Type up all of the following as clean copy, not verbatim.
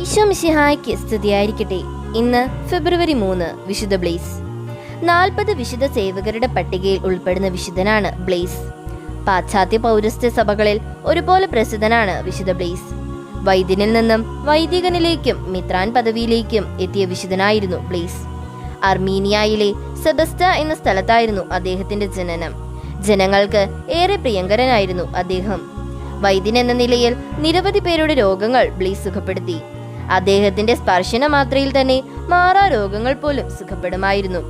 ഈശോ മിശിഹായ്ക്ക് സ്തുതിയായിരിക്കട്ടെ. ഇന്ന് ഫെബ്രുവരി 3, വിശുദ്ധ ബ്ലെയ്സ്. 40 വിശുദ്ധ സേവകരുടെ പട്ടികയിൽ ഉൾപ്പെടുന്ന വിശുദ്ധനാണ് ബ്ലെയ്സ്. പാശ്ചാത്യ പൗരസ്ത്യ സഭകളിൽ ഒരുപോലെ പ്രസിദ്ധനാണ് വിശുദ്ധ ബ്ലെയ്സ്. വൈദ്യനിൽ നിന്നും വൈദികനിലേക്കും മിത്രാൻ പദവിയിലേക്കും എത്തിയ വിശുദ്ധനായിരുന്നു ബ്ലെയ്സ്. അർമീനിയയിലെ സെബസ്റ്റ എന്ന സ്ഥലത്തായിരുന്നു അദ്ദേഹത്തിന്റെ ജനനം. ജനങ്ങൾക്ക് ഏറെ പ്രിയങ്കരനായിരുന്നു അദ്ദേഹം. വൈദ്യൻ എന്ന നിലയിൽ നിരവധി പേരുടെ രോഗങ്ങൾ ബ്ലെയ്സ് സുഖപ്പെടുത്തി. അദ്ദേഹത്തിന്റെ സ്പർശന മാത്രയിൽ തന്നെ മാറാ രോഗങ്ങൾ പോലും സുഖപ്പെടുമായിരുന്നു.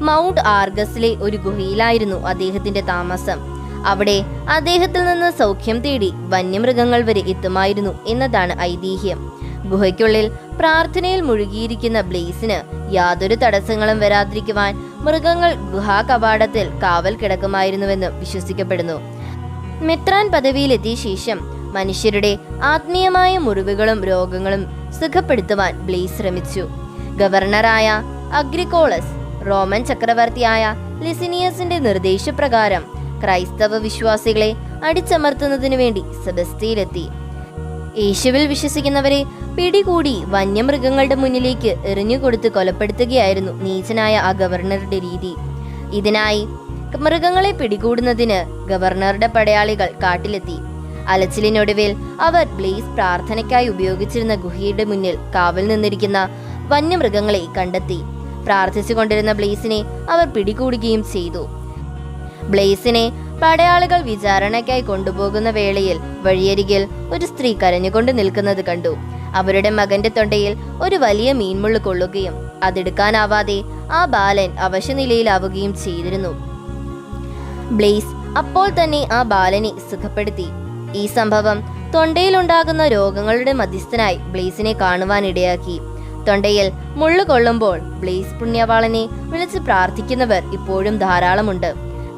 മൗണ്ട് ആർഗസിലെ ഒരു ഗുഹയിലായിരുന്നു അദ്ദേഹത്തിന്റെ താമസം. അവിടെ അദ്ദേഹത്തിൽ നിന്ന് സൗഖ്യം തേടി വന്യമൃഗങ്ങൾ വരെ എത്തുമായിരുന്നു എന്നതാണ് ഐതിഹ്യം. ഗുഹയ്ക്കുള്ളിൽ പ്രാർത്ഥനയിൽ മുഴുകിയിരിക്കുന്ന ബ്ലെയ്സിന് യാതൊരു തടസ്സങ്ങളും വരാതിരിക്കുവാൻ മൃഗങ്ങൾ ഗുഹാ കവാടത്തിൽ കാവൽ കിടക്കുമായിരുന്നുവെന്ന് വിശ്വസിക്കപ്പെടുന്നു. മെത്രാൻ പദവിയിലെത്തിയ ശേഷം മനുഷ്യരുടെ ആത്മീയമായ മുറിവുകളും രോഗങ്ങളും സുഖപ്പെടുത്തുവാൻ ബ്ലെയ്സ് ശ്രമിച്ചു. ഗവർണറായ അഗ്രിക്കോളസ് റോമൻ ചക്രവർത്തിയായ ലിസിനിയസിന്റെ നിർദ്ദേശപ്രകാരം ക്രൈസ്തവ വിശ്വാസികളെ അടിച്ചമർത്തുന്നതിനു വേണ്ടി സെബസ്റ്റയിലെത്തി. യേശുവിൽ വിശ്വസിക്കുന്നവരെ പിടികൂടി വന്യമൃഗങ്ങളുടെ മുന്നിലേക്ക് എറിഞ്ഞുകൊടുത്ത് കൊലപ്പെടുത്തുകയായിരുന്നു നീചനായ ആ ഗവർണറുടെ രീതി. ഇതിനായി മൃഗങ്ങളെ പിടികൂടുന്നതിന് ഗവർണറുടെ പടയാളികൾ കാട്ടിലെത്തി. അലച്ചിലിനൊടുവിൽ അവർ ബ്ലെയ്സ് പ്രാർത്ഥനയ്ക്കായി ഉപയോഗിച്ചിരുന്ന ഗുഹയുടെ മുന്നിൽ കാവൽ നിന്നിരിക്കുന്ന വന്യമൃഗങ്ങളെ കണ്ടെത്തി. പ്രാർത്ഥിച്ചു കൊണ്ടിരുന്ന ബ്ലെയ്സിനെ അവർ പിടികൂടുകയും ചെയ്തു. ബ്ലെയ്സിനെ പടയാളികൾ വിചാരണയ്ക്കായി കൊണ്ടുപോകുന്ന വേളയിൽ വഴിയരികിൽ ഒരു സ്ത്രീ കരഞ്ഞുകൊണ്ട് നിൽക്കുന്നത് കണ്ടു. അവരുടെ മകന്റെ തൊണ്ടയിൽ ഒരു വലിയ മീൻമുള്ളു കൊള്ളുകയും അതെടുക്കാനാവാതെ ആ ബാലൻ അവശനിലയിലാവുകയും ചെയ്തിരുന്നു. ബ്ലെയ്സ് അപ്പോൾ തന്നെ ആ ബാലനെ സുഖപ്പെടുത്തി. ഈ സംഭവം തൊണ്ടയിലുണ്ടാകുന്ന രോഗങ്ങളുടെ മധ്യസ്ഥനായി ബ്ലെയ്സിനെ കാണുവാനിടയാക്കി. തൊണ്ടയിൽ മുള്ളു കൊള്ളുമ്പോൾ ബ്ലെയ്സ് പുണ്യവാളനെ വിളിച്ച് പ്രാർത്ഥിക്കുന്നവർ ഇപ്പോഴും ധാരാളമുണ്ട്.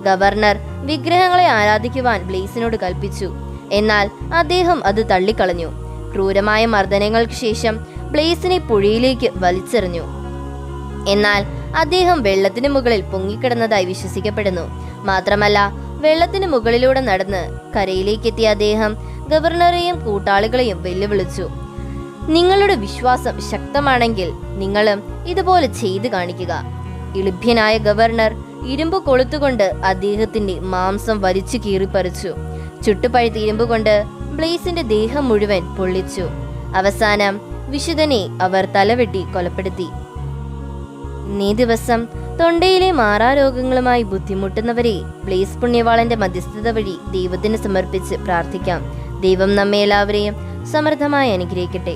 ഗവർണർ വിഗ്രഹങ്ങളെ ആരാധിക്കുവാൻ ബ്ലെയ്സിനോട് കൽപ്പിച്ചു. എന്നാൽ അദ്ദേഹം അത് തള്ളിക്കളഞ്ഞു. ക്രൂരമായ മർദ്ദനങ്ങൾക്ക് ശേഷം ബ്ലെയ്സിനെ പുഴയിലേക്ക് വലിച്ചെറിഞ്ഞു. എന്നാൽ അദ്ദേഹം വെള്ളത്തിന് മുകളിൽ പൊങ്ങിക്കിടന്നതായി വിശ്വസിക്കപ്പെടുന്നു. മാത്രമല്ല, വെള്ളത്തിന് മുകളിലൂടെ നടന്ന് കരയിലേക്കെത്തിയ അദ്ദേഹം ഗവർണറെയും കൂട്ടാളികളെയും വെല്ലുവിളിച്ചു. നിങ്ങളുടെ വിശ്വാസം ശക്തമാണെങ്കിൽ നിങ്ങളും ഇതുപോലെ ചെയ്തു കാണിക്കുക. ഇളിഭ്യനായ ഗവർണർ ഇരുമ്പ് കൊളുത്തുകൊണ്ട് അദ്ദേഹത്തിന്റെ മാംസം വലിച്ചു കീറിപ്പറിച്ചു. ചുട്ടുപഴുത്ത ഇരുമ്പ് കൊണ്ട് ബ്ലെയ്സിന്റെ ദേഹം മുഴുവൻ പൊള്ളിച്ചു. അവസാനം വിശുദ്ധനെ അവർ തലവെട്ടി കൊലപ്പെടുത്തി. ഇന്നേ ദിവസം തൊണ്ടയിലെ മാറാരോഗങ്ങളുമായി ബുദ്ധിമുട്ടുന്നവരെ ബ്ലെയ്സ് പുണ്യവാളന്റെ മധ്യസ്ഥത വഴി ദൈവത്തിന് സമർപ്പിച്ച് പ്രാർത്ഥിക്കാം. ദൈവം നമ്മെ എല്ലാവരെയും സമൃദ്ധമായി അനുഗ്രഹിക്കട്ടെ.